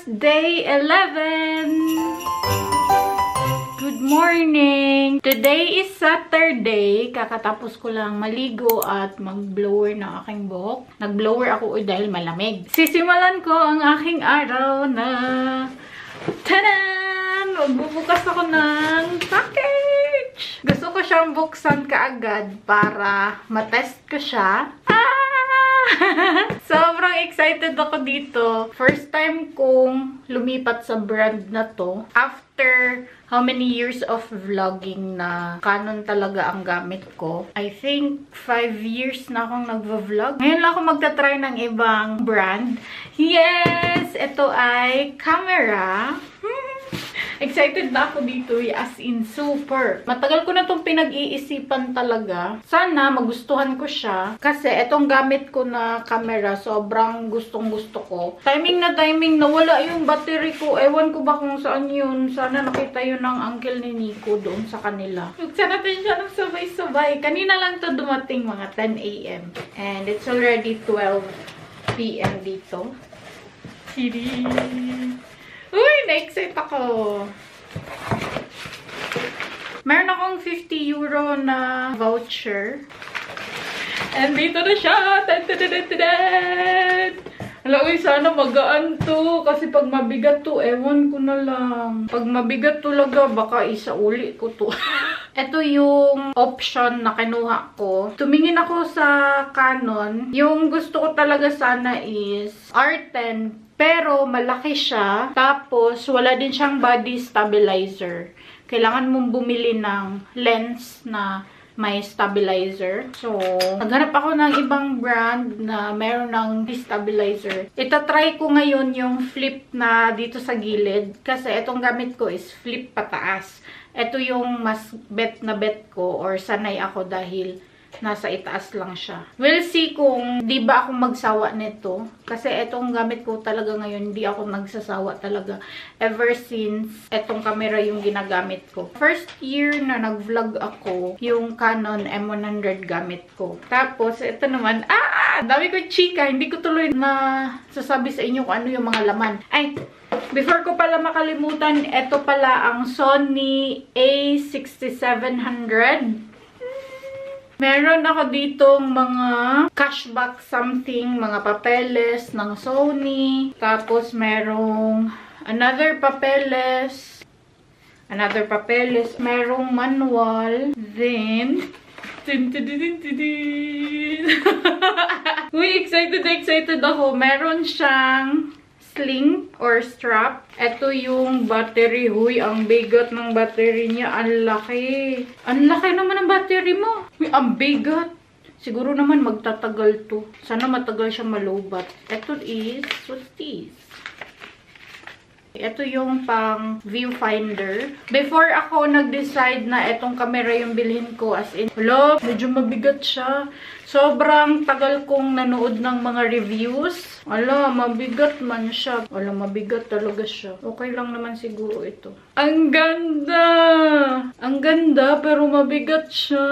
Vlogmas Day 11! Good morning! Today is Saturday. Kakatapos ko lang maligo at mag-blower ng aking buhok. Nag-blower ako dahil malamig. Sisimulan ko ang aking araw na... Tanan! Magbubukas ako ng package! Gusto ko siyang buksan kaagad para matest ko siya. Sobrang excited ako dito. First time kong lumipat sa brand na to. After how many years of vlogging na Canon talaga ang gamit ko. I think 5 years na akong nagvo-vlog. Ngayon lang ako magta-try ng ibang brand. Yes! Ito ay camera. Excited na ako dito, as in super. Matagal ko na itong pinag-iisipan talaga. Sana magustuhan ko siya. Kasi itong gamit ko na camera, sobrang gustong-gusto ko. Timing na nawala yung battery ko. Ewan ko ba kung saan yun. Sana nakita yun ng uncle ni Nico doon sa kanila. Buksan natin siya ng sabay-sabay. Kanina lang to dumating, mga 10 a.m. And it's already 12 p.m. dito. Hiri! Uy, na-excite ako. Meron akong 50 euro na voucher. And dito na siya. Hala, uy, sana magaan to. Kasi pag mabigat to, ewan ko na lang. Pag mabigat talaga, baka isauli ko to. Ito yung option na kinuha ko. Tumingin ako sa Canon. Yung gusto ko talaga sana is R10. Pero malaki siya. Tapos wala din siyang body stabilizer. Kailangan mong bumili ng lens na may stabilizer. So, naghanap ako ng ibang brand na meron ng stabilizer. Itatry ko ngayon yung flip na dito sa gilid. Kasi itong gamit ko is flip pataas. Ito yung mas bet na bet ko or sanay ako dahil nasa itaas lang siya. We'll see kung di ba ako magsawa nito. Kasi etong gamit ko talaga ngayon, di ako nagsasawa talaga. Ever since etong camera yung ginagamit ko. First year na nag-vlog ako, yung Canon M100 gamit ko. Tapos, ito naman, dami ko chika. Hindi ko tuloy na sasabi sa inyo kung ano yung mga laman. Ay, before ko pala makalimutan, ito pala ang Sony A6700. Meron ako ditong mga cashback something, mga papeles ng Sony. Tapos merong another papeles. Merong manual. Then, uy, excited ako. Meron siyang sling or strap. Ito yung battery. Huy, ang bigat ng battery niya. Ang laki. Ang laki naman ng battery mo. Huy, ang bigat. Siguro naman magtatagal to. Sana matagal siya malubat. Ito is, what's this? Ito yung pang viewfinder. Before ako nag-decide na itong camera yung bilhin ko, as in, hello, medyo mabigat siya. Sobrang tagal kong nanood ng mga reviews. Ala, mabigat man siya. Ala, mabigat talaga siya. Okay lang naman siguro ito. Ang ganda! Ang ganda, pero mabigat siya.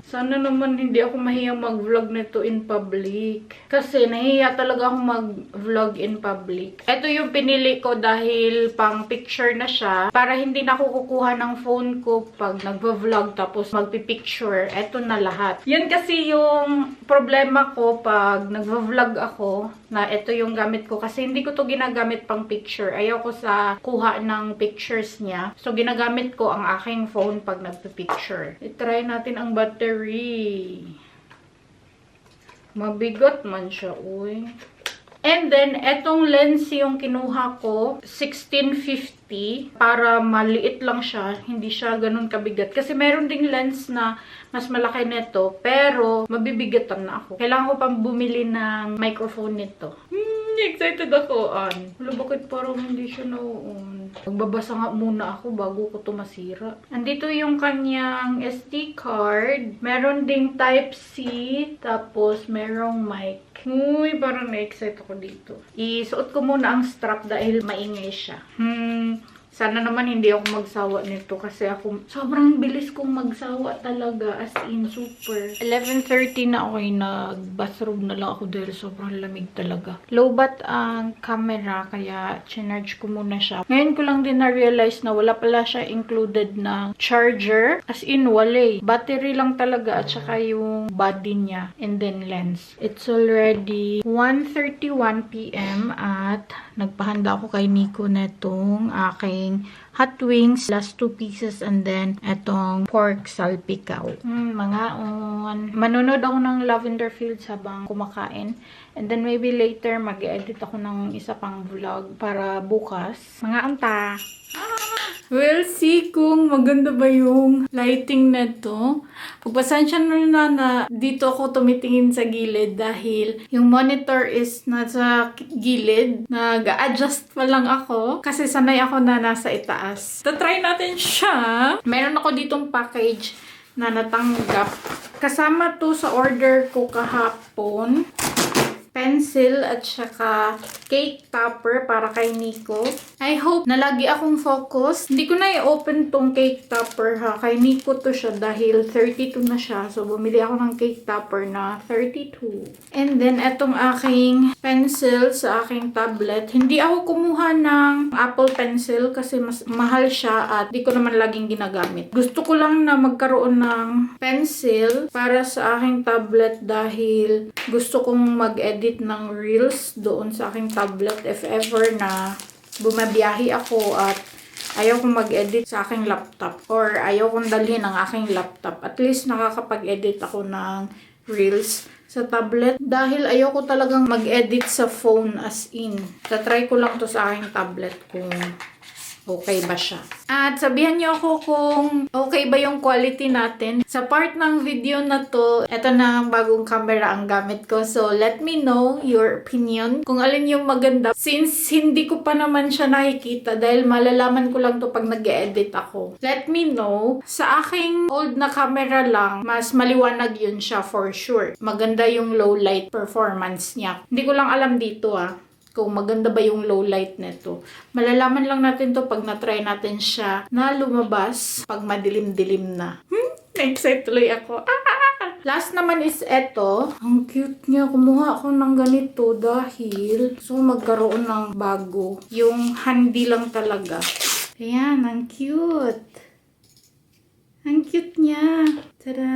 Sana naman hindi ako mahiyang mag-vlog nito in public. Kasi nahiya talaga ako mag-vlog in public. Ito yung pinili ko dahil pang picture na siya. Para hindi na ako kukuha ng phone ko pag nag-vlog tapos magpipicture. Ito na lahat. Yan kasi yung problema ko pag nag-vlog ako na ito yung gamit ko. Kasi hindi ko to ginagamit pang picture. Ayaw ko sa kuha ng pictures niya. So, ginagamit ko ang aking phone pag nagpipicture. I-try natin ang battery. Mabigat man siya, uy. And then, etong lens yung kinuha ko, 1650, para maliit lang siya, hindi siya ganun kabigat. Kasi meron ding lens na mas malaki nito, pero mabibigatan na ako. Kailangan ko pang bumili ng microphone nito. Excited ako, Wala, bakit parang hindi siya nauun? Magbabasa nga muna ako bago ko to masira. Andito yung kanyang SD card. Meron ding Type-C. Tapos, merong mic. Uy, parang na-excite ako dito. Isuot ko muna ang strap dahil maingay siya. Sana naman hindi ako magsawa nito kasi ako sobrang bilis kong magsawa talaga, as in super. 11:30 na ako, nag-bathrobe na lang ako dahil sobrang lamig talaga. Lowbat ang camera kaya chinarge ko muna siya. Ngayon ko lang din na-realize na wala pala siya included na charger. As in wala. Battery lang talaga at saka yung body niya and then lens. It's already 1:31 PM at nagpahanda ako kay Nico netong aking hot wings, last 2 pieces, and then etong pork salpikaw. Mga manonood ako ng Lavender Fields habang kumakain. And then maybe later mag-edit ako ng isa pang vlog para bukas. Mga anta! We'll see kung maganda ba yung lighting nito. Pagpasensya na dito ako tumitingin sa gilid dahil yung monitor is nasa gilid. Nag-adjust pa lang ako kasi sanay ako na nasa itaas. Try natin siya. Meron ako ditong package na natanggap. Kasama to sa order ko kahapon. Pencil at saka cake topper para kay Nico. I hope na lagi akong focus. Hindi ko na i-open tong cake topper ha. Kay Nico to siya dahil 32 na siya. So, bumili ako ng cake topper na 32. And then, etong aking pencil sa aking tablet. Hindi ako kumuha ng Apple Pencil kasi mas mahal siya at di ko naman laging ginagamit. Gusto ko lang na magkaroon ng pencil para sa aking tablet dahil gusto kong mag-edit ng reels doon sa aking tablet if ever na bumabiyahe ako at ayaw kong mag-edit sa aking laptop or ayaw kong dalhin ang aking laptop. At least nakakapag-edit ako ng reels sa tablet dahil ayaw ko talagang mag-edit sa phone as in. Tatry ko lang to sa aking tablet kung okay ba siya. At sabihan niyo ako kung okay ba yung quality natin. Sa part ng video na to, eto na ang bagong camera ang gamit ko. So, let me know your opinion. Kung alin yung maganda. Since hindi ko pa naman siya nakikita dahil malalaman ko lang to pag nag-edit ako. Let me know. Sa aking old na camera lang, mas maliwanag yun siya for sure. Maganda yung low light performance niya. Hindi ko lang alam dito kung maganda ba yung low light nito. Malalaman lang natin to pag na-try natin siya na lumabas pag madilim-dilim na. Na-excite tuloy ako. Last naman is eto. Ang cute niya. Kumuha ako ng ganito dahil so magkaroon ng bago. Yung handy lang talaga. Ayan, ang cute. Ang cute niya. Tada!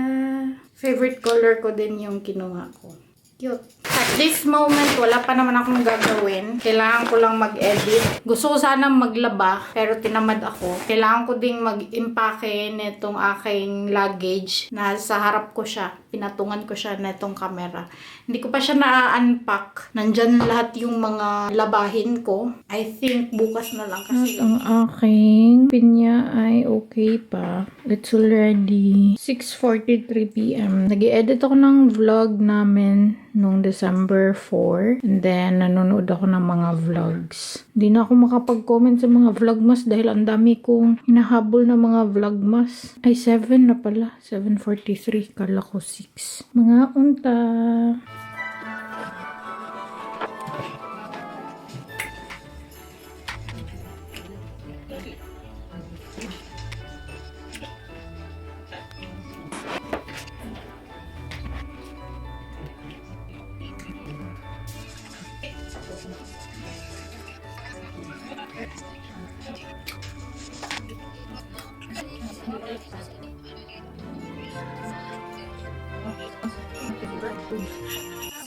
Favorite color ko din yung kinuha ko. Cute. At this moment, wala pa naman akong gagawin. Kailangan ko lang mag-edit. Gusto ko sanang maglaba, pero tinamad ako. Kailangan ko ding mag-impake netong aking luggage na sa harap ko siya. Pinatungan ko siya netong camera. Hindi ko pa siya na-unpack. Nandyan lahat yung mga labahin ko. I think bukas na lang kasi ang aking pinya ay okay pa. It's already 6:43 PM. Nag-i-edit ako ng vlog namin nung December 4. And then, nanonood ako ng mga vlogs. Hindi na ako makapag-comment sa mga vlogmas dahil ang dami kong hinahabol na mga vlogmas. Ay, 7 na pala. 7:43. Kala ko 6. Mga unta.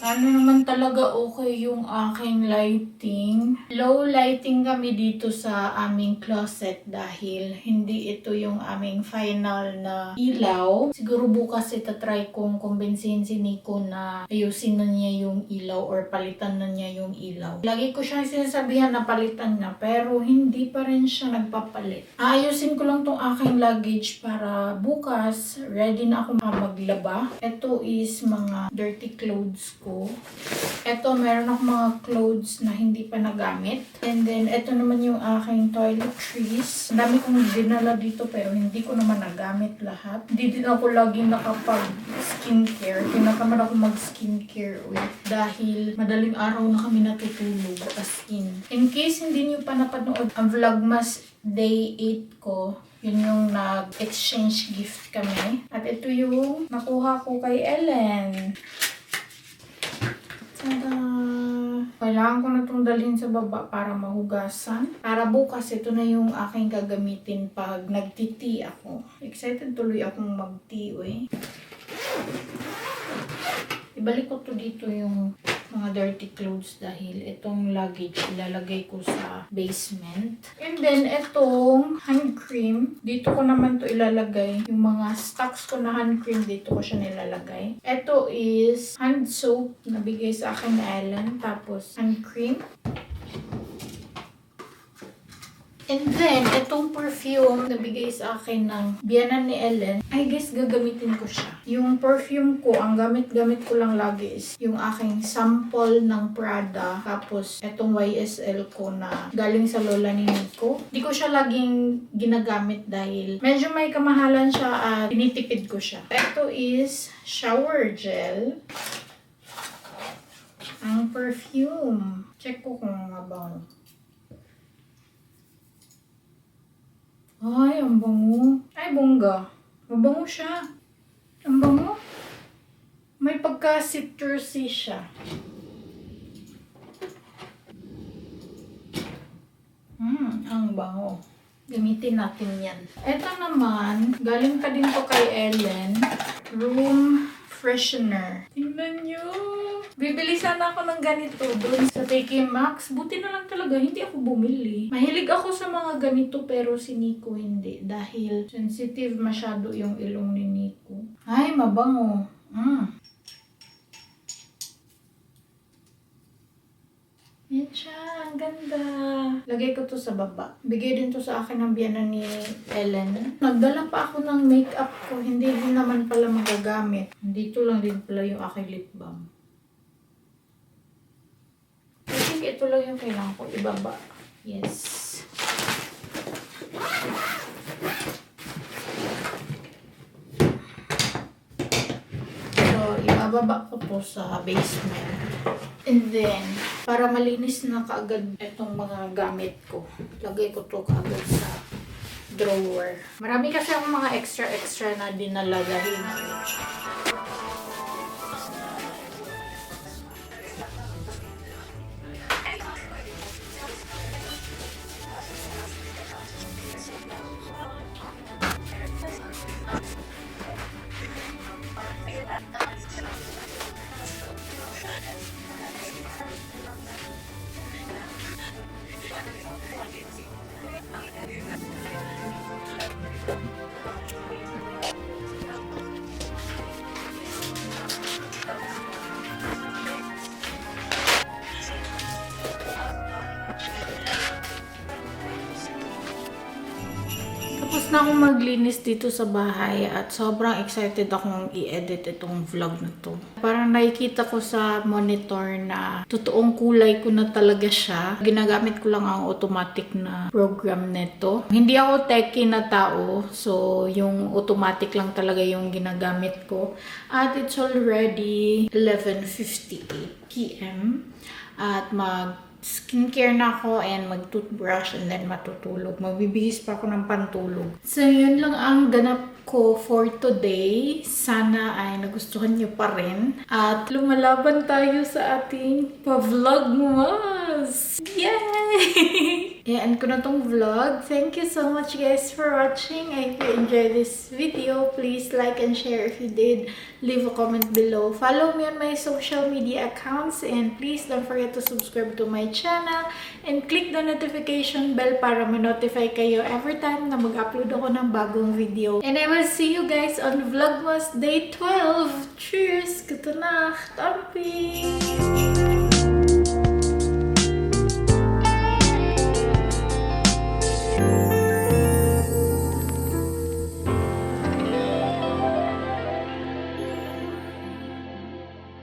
Sana naman talaga okay yung aking lighting. Low lighting kami dito sa aming closet dahil hindi ito yung aming final na ilaw. Siguro bukas itatry kong kumbinsihin si Nico na ayusin na niya yung ilaw or palitan na niya yung ilaw. Lagi ko siyang sinasabihan na palitan na pero hindi pa rin siya nagpapalit. Aayusin ko lang tong aking luggage para bukas ready na ako maglaba. Ito is mga dirty clothes ko. Ito, meron akong mga clothes na hindi pa nagamit. And then, ito naman yung aking toiletries. Ang dami kong dinala dito pero hindi ko naman nagamit lahat. Hindi din ako laging nakapag-skincare. Tinatamad ako mag-skincare dahil madaling araw na kami natutulog as in. In case hindi nyo pa napanood ang vlogmas day 8 ko. Yun yung nag-exchange gift kami. At ito yung nakuha ko kay Ellen. Tada! Kailangan ko na itong dalhin sa baba para mahugasan. Para bukas, ito na yung aking gagamitin pag nagti-tea ako. Excited tuloy akong mag-tea, eh. Ibalik ko to dito yung mga dirty clothes dahil itong luggage ilalagay ko sa basement. And then, itong hand cream, dito ko naman to ilalagay. Yung mga stocks ko na hand cream, dito ko siya nilalagay. Ito is hand soap na bigay sa akin ni Ellen. Tapos, hand cream. And then, itong perfume na bigay sa akin ng biyanan ni Ellen, I guess gagamitin ko siya. Yung perfume ko, ang gamit-gamit ko lang lagi is yung aking sample ng Prada. Tapos, itong YSL ko na galing sa lola ni Nico. Hindi ko siya laging ginagamit dahil medyo may kamahalan siya at tinitipid ko siya. Ito is shower gel. Ang perfume. Check ko kung mabango. Ay, ang bango. Ay, bongga. Mabango siya. Ang bango. May pagka-citrusy siya. Ang bango. Gamitin natin yan. Ito naman, galing pa din to kay Ellen. Room freshener. Tingnan nyo. Bibili sana ako ng ganito doon sa TK Maxx. Buti na lang talaga, hindi ako bumili. Mahilig ako sa mga ganito pero si Nico hindi. Dahil sensitive masyado yung ilong ni Nico. Ay, mabango. Yan siya, ang ganda. Lagay ko to sa baba. Bigay din to sa akin ng biyanan ni Ellen. Nagdala pa ako ng makeup ko. Hindi din naman pala magagamit. Dito lang din pala yung aking lip balm. I think ito lang yung kailangan ko ibaba. Yes. So, ibababa ko to sa basement. And then, para malinis na kaagad itong mga gamit ko, lagay ko to kaagad sa drawer. Marami kasi akong mga extra na dinala dahil tapos na akong maglinis dito sa bahay at sobrang excited akong i-edit itong vlog na to. Parang nakikita ko sa monitor na totoong kulay ko na talaga siya. Ginagamit ko lang ang automatic na program nito. Hindi ako techie na tao, so yung automatic lang talaga yung ginagamit ko. At it's already 11:58 p.m. At skincare na ako and mag-toothbrush and then matutulog. Magbibihis pa ako ng pantulog. So, yun lang ang ganap ko for today. Sana ay nagustuhan nyo pa rin. At lumalaban tayo sa ating pa-vlogmas! Yay! Yan ko na tong vlog. Thank you so much guys for watching. I hope you enjoyed this video. Please like and share if you did. Leave a comment below. Follow me on my social media accounts and please don't forget to subscribe to my channel and click the notification bell para ma-notify kayo every time na mag-upload ako ng bagong video. And I will see you guys on Vlogmas Day 12. Cheers! Gute Nacht! Ampi!